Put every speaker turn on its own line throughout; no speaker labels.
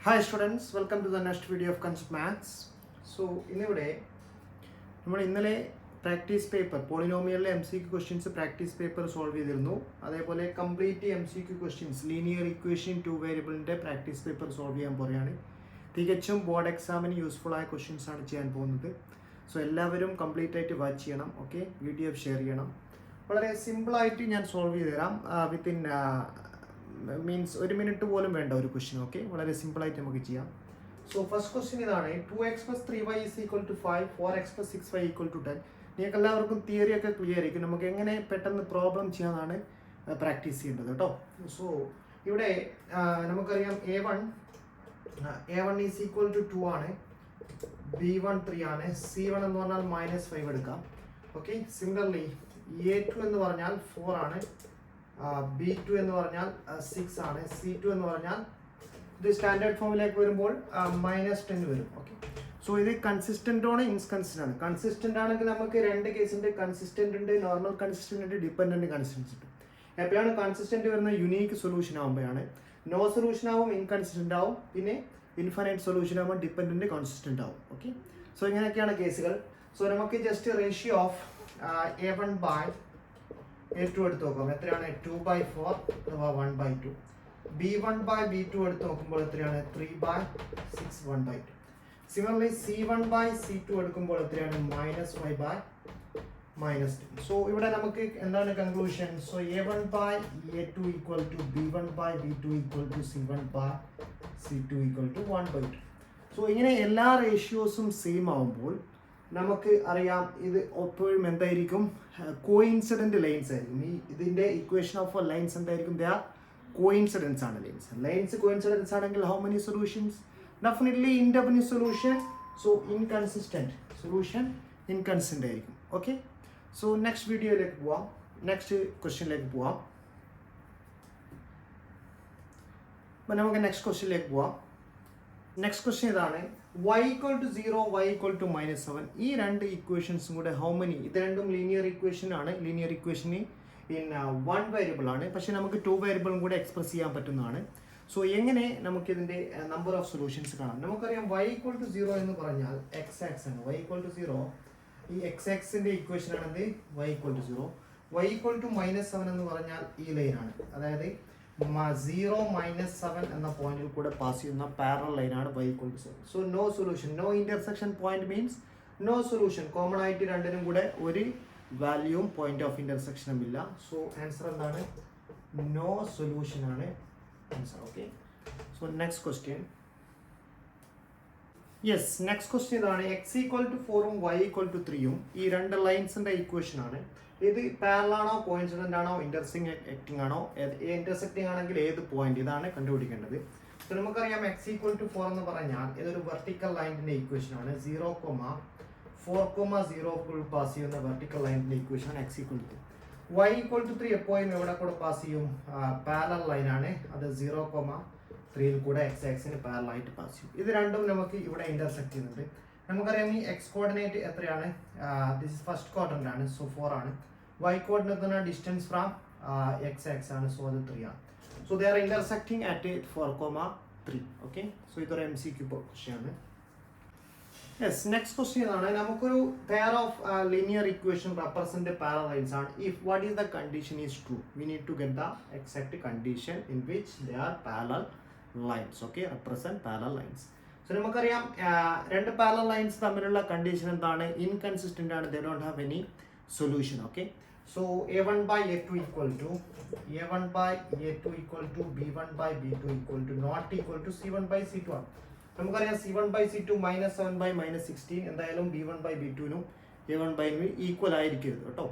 Hi students, welcome to the next video of Concept Maths. So ഇന്നിവിടെ നമ്മൾ ഇന്നലെ practice paper പോളിനോമിയലിലെ MCQ questions practice paper solve ചെയ്തിരുന്നു. അതേപോലെ complete MCQ questions linear equation 2 വേരിയബിളിൻ്റെ practice paper solve ചെയ്യാൻ പോവുകയാണ്. തികച്ചും ബോർഡ് എക്സാമിന് യൂസ്ഫുൾ ആയ ക്വസ്റ്റ്യൻസ് ആണ് ചെയ്യാൻ പോകുന്നത്. സോ എല്ലാവരും കംപ്ലീറ്റ് ആയിട്ട് വാച്ച് ചെയ്യണം. ഓക്കെ, വീഡിയോ ഷെയർ ചെയ്യണം. വളരെ സിമ്പിളായിട്ട് ഞാൻ സോൾവ് ചെയ്ത് തരാം. വിത്തിൻ മീൻസ് 1 മിനിറ്റ് പോലും വേണ്ട ഒരു ക്വസ്റ്റ്യൻ. ഓക്കെ, വളരെ സിമ്പിളായിട്ട് നമുക്ക് ചെയ്യാം. സോ ഫസ്റ്റ് ക്വസ്റ്റ്യൻ ഇതാണ്. 2x + 3y = 5, 4x + 6y = 10. നിങ്ങൾക്ക് എല്ലാവർക്കും തിയറി ഒക്കെ ക്ലിയർ ആയിരിക്കും. നമുക്ക് എങ്ങനെ പെട്ടെന്ന് പ്രോബ്ലം ചെയ്യാനാണ് പ്രാക്ടീസ് ചെയ്യേണ്ടത് കേട്ടോ. സോ ഇവിടെ നമുക്കറിയാം A1 = 2 ആണ്, B1 3 ആണ്, C1 എന്ന് പറഞ്ഞാൽ -5 എടുക്കാം. ഓക്കെ, സിമിലർലി A2 എന്ന് പറഞ്ഞാൽ 4 ആണ്, B2 എന്ന് പറഞ്ഞാൽ 6 ആണ്, C2 എന്ന് പറഞ്ഞാൽ ഇത് സ്റ്റാൻഡേർഡ് ഫോമിലേക്ക് വരുമ്പോൾ -10 വരും. ഓക്കെ, സോ ഇത് കൺസിസ്റ്റന്റ് ആണ്, ഇൻകൺസിസ്റ്റന്റ് ആണ്. കൺസിസ്റ്റന്റ് ആണെങ്കിൽ നമുക്ക് രണ്ട് കേസുണ്ട്, കൺസിസ്റ്റന്റ് ഉണ്ട്, നോർമൽ കൺസിസ്റ്റന്റ് ഉണ്ട്, ഡിപ്പെൻഡന്റ് കൺസിസ്റ്റൻസ് ഉണ്ട്. എപ്പോഴാണ് കൺസിസ്റ്റന്റ് വരുന്ന യുണീക്ക് സൊല്യൂഷൻ ആകുമ്പോഴാണ്. നോ സൊല്യൂഷൻ ആവും, ഇൻകൺസിസ്റ്റന്റ് ആവും, പിന്നെ ഇൻഫൈനൈറ്റ് സൊല്യൂഷൻ ആകുമ്പോൾ ഡിപ്പെൻഡന്റ് കൺസിസ്റ്റന്റ് ആവും. ഓക്കെ, സോ ഇങ്ങനെയൊക്കെയാണ് കേസുകൾ. സോ നമുക്ക് ജസ്റ്റ് റേഷ്യോ ഓഫ് A1/A2 എടുത്ത് നോക്കാം. എത്രയാണ്? 2/4 അഥവാ 1/2. B1/B2 എടുത്ത് നോക്കുമ്പോൾ എത്രയാണ്? 3/6, 1/2. സിമിലർലി C1/C2 എടുക്കുമ്പോൾ എത്രയാണ്? -5/-10. സോ ഇവിടെ നമുക്ക് എന്താണ് conclusion? So A1/A2 = B1/B2 = C1/C2 = 1/2. So ഇങ്ങനെ എല്ലാ റേഷ്യോസും സെയിം ആവുമ്പോൾ നമുക്ക് അറിയാം ഇത് എപ്പോഴും എന്തായിരിക്കും? കോയിൻസിഡന്റ് ലൈൻസ് ആയിരിക്കും. ഈ ഇതിന്റെ ഇക്വേഷൻ ഓഫ് ലൈൻസ് എന്തായിരിക്കും? ദേ ആർ കോയിൻസിഡൻസ് ആണ് ലൈൻസ്. ലൈൻസ് കോയിൻസിഡൻസ് ആണെങ്കിൽ how many solutions? Definitely indefinite solution. So inconsistent solution inconsistent ആയിരിക്കും. ഓക്കെ, സോ നെക്സ്റ്റ് വീഡിയോയിലേക്ക് പോവാം, നെക്സ്റ്റ് ക്വസ്റ്റ്യനിലേക്ക് പോവാം. അപ്പം നമുക്ക് നെക്സ്റ്റ് ക്വസ്റ്റ്യനിലേക്ക് പോവാം. നെക്സ്റ്റ് ക്വസ്റ്റ്യൻ ഇതാണ്. y = 0, y = -7. ഈ രണ്ട് ഇക്വേഷൻസും കൂടെ ഹൗ മെനി? ഇത് രണ്ടും ലീനിയർ ഇക്വേഷൻ ആണ്. ലീനിയർ ഇക്വേഷന് ഇൻ 1 വേരിയബിൾ ആണ്, പക്ഷെ നമുക്ക് 2 വേരിയബിളും കൂടെ എക്സ്പ്രസ് ചെയ്യാൻ പറ്റുന്നതാണ്. സോ എങ്ങനെ നമുക്കിതിൻ്റെ നമ്പർ ഓഫ് സൊല്യൂഷൻസ് കാണാം? നമുക്കറിയാം y = 0 എന്ന് പറഞ്ഞാൽ x ആക്സ് ആണ്. y = 0 ഈ x ആക്സിൻ്റെ ഇക്വേഷൻ ആണെന്ത്? y = 0. y = -7 എന്ന് പറഞ്ഞാൽ ഈ ലൈനാണ്, അതായത് 0 -7 എന്ന പോയിന്റിൽ കൂടെ പാസ് ചെയ്യുന്ന പാരലൽ ലൈനാണ് y = 7. So no solution, no intersection point means no solution. Common ആയിട്ട് രണ്ടിനും കൂടെ ഒരു വാല്യൂവും പോയിന്റ് ഓഫ് ഇന്റർസെക്ഷനും ഇല്ല. സോ ആൻസർ എന്താണ്? നോ സൊല്യൂഷൻ ആണ് answer. Okay, so next question. Yes, next question ഇതാണ്. x = 4ഉം y = 3ഉം ഈ രണ്ട് ലൈൻസിന്റെ ഇക്വേഷൻ ആണ്. ഇത് പാരലൽ ആണോ, കോയിൻസിഡന്റ് ആണോ, ഇന്റർസെക്റ്റിംഗ് ആണോ? ഇന്റർസെക്റ്റിംഗ് ആണെങ്കിൽ ഏത് പോയിന്റ്? ഇതാണ് കണ്ടുപിടിക്കേണ്ടത്. സോ നമുക്കറിയാം x = 4 എന്ന് പറഞ്ഞാൽ ഇതൊരു വെർട്ടിക്കൽ ലൈനിന്റെ ഇക്വേഷൻ ആണ്. 0,4,0 പാസ് ചെയ്യുന്ന വെർട്ടിക്കൽ ലൈനിന്റെ ഇക്വേഷൻ ആണ് x = 2. y = 3 എപ്പോഴും എവിടെ കൂടെ പാസ് ചെയ്യും? പാരലൽ ലൈനാണ്, അത് 0,3ൽ കൂടെ x ആക്സിന് പാരലൽ ആയിട്ട് പാസ് ചെയ്യും. ഇത് രണ്ടും നമുക്ക് ഇവിടെ ഇന്റർസെക്ട് ചെയ്യുന്നുണ്ട്. നമുക്കറിയാം ഈ x കോർഡിനേറ്റ് എത്രയാണ്? ദിസ് ഇസ് ഫസ്റ്റ് ക്വാഡ്രന്റ് ആണ്, സോ 4 ആണ്. y കോർഡിനേറ്റ് എന്ന ഡിസ്റ്റൻസ് ഫ്രം x ആക്സ് ആണ്, സോ അത് 3 ആണ്. So they are intersecting at 4,3. Okay, so ഇതൊരു MCQ ക്വസ്റ്റ്യൻ ആണ്. യെസ്, നെക്സ്റ്റ് ക്വസ്റ്റ്യൻ ആണ്. നമുക്കൊരു pair of linear equation represent parallel lines ആണ്. If what is the condition is true, we need to get the exact condition in which they are parallel lines. Okay, represent parallel lines. So നമുക്കറിയാം രണ്ട് parallel lines തമ്മിലുള്ള condition എന്താണ്? Inconsistent ആണ്, they don't have any solution. Okay, so A1/A2 = B1/B2 not equal to C1/C2 ആണ്. നമുക്കറിയാം C1/C2 -7/-16 എന്തായാലും B1/B2നും A1/നും equal ആയിരിക്കരുത് കേട്ടോ.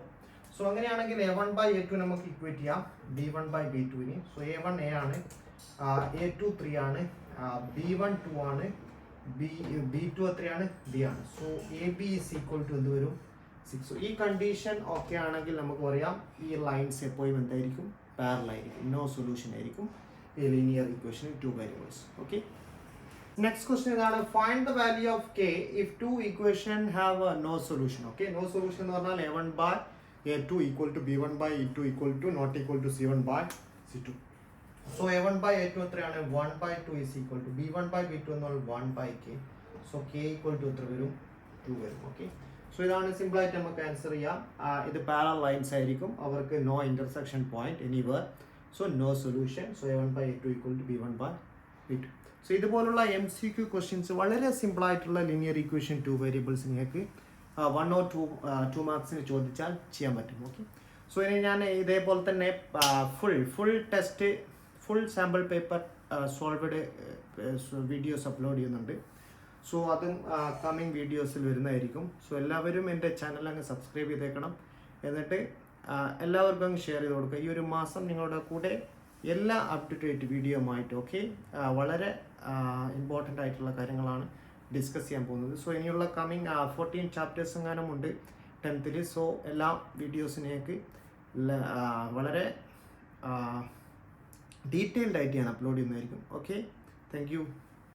സോ അങ്ങനെയാണെങ്കിൽ A1/A2 നമുക്ക് ഇക്വേറ്റ് ചെയ്യാം B1/B2ന്. സോ A1 A ആണ്, A2 3 ആണ്, B1 2 ആണ്, B2 എത്രയാണ്? B ആണ്. സോ AB = എന്ത് വരും? 6. സോ ഈ കണ്ടീഷൻ ഓക്കെ ആണെങ്കിൽ നമുക്ക് പറയാം ഈ ലൈൻസ് എപ്പോഴും എന്തായിരിക്കും? പാരലൽ ആയിരിക്കും, നോ സൊല്യൂഷൻ ആയിരിക്കും ഈ linear equation 2 variables. Okay, next question ഇതാണ്. Find the value of k if two equation have no solution. Okay, no solution എന്ന് പറഞ്ഞാൽ A1/A2 = B1/E2 not equal to C1/C2. So A1/A2 എത്രയാണ് 1/2 is equal to B1/B2 എന്നാൽ 1/k. So k equal to എത്ര വരും 2 വരും. Okay, so ഇതാണ് simple ആയിട്ട് നമുക്ക് ആൻസർ ചെയ്യാം. ഇത് പാരലൽ ലൈൻസ് ആയിരിക്കും, അവർക്ക് no intersection point anywhere, so no solution. So A1/A2 equal to B1/B2. So ഇതുപോലുള്ള MCQ ക്വസ്റ്റ്യൻസ് വളരെ സിമ്പിൾ ആയിട്ടുള്ള ലീനിയർ ഇക്വേഷൻ 2 വേരിയബിൾസ് നിങ്ങൾക്ക് 1 or 2 മാർക്സിന് ചോദിച്ചാൽ ചെയ്യാൻ പറ്റും. ഓക്കെ, സോ ഇനി ഞാൻ ഇതേപോലെ തന്നെ full test full sample paper solved videos upload ചെയ്യുന്നുണ്ട്. സോ അതും കമ്മിങ് വീഡിയോസിൽ വരുന്നതായിരിക്കും. സോ എല്ലാവരും എൻ്റെ ചാനൽ അങ്ങ് സബ്സ്ക്രൈബ് ചെയ്തേക്കണം, എന്നിട്ട് എല്ലാവർക്കും അങ്ങ് ഷെയർ ചെയ്ത് കൊടുക്കുക. ഈ ഒരു മാസം നിങ്ങളുടെ കൂടെ എല്ലാ അപ് ടു ഡേറ്റ് വീഡിയോയുമായിട്ട്. ഓക്കെ, വളരെ ഇമ്പോർട്ടൻ്റ് ആയിട്ടുള്ള കാര്യങ്ങളാണ് ഡിസ്കസ് ചെയ്യാൻ പോകുന്നത്. സോ ഇനിയുള്ള കമ്മിങ് 14 ചാപ്റ്റേഴ്സ് എങ്ങാനും ഉണ്ട് 10th. സോ എല്ലാ വീഡിയോസിനേക്ക് വളരെ ഡീറ്റെയിൽഡ് ആയിട്ട് ഞാൻ അപ്ലോഡ് ചെയ്യുന്നതായിരിക്കും. Okay, thank you.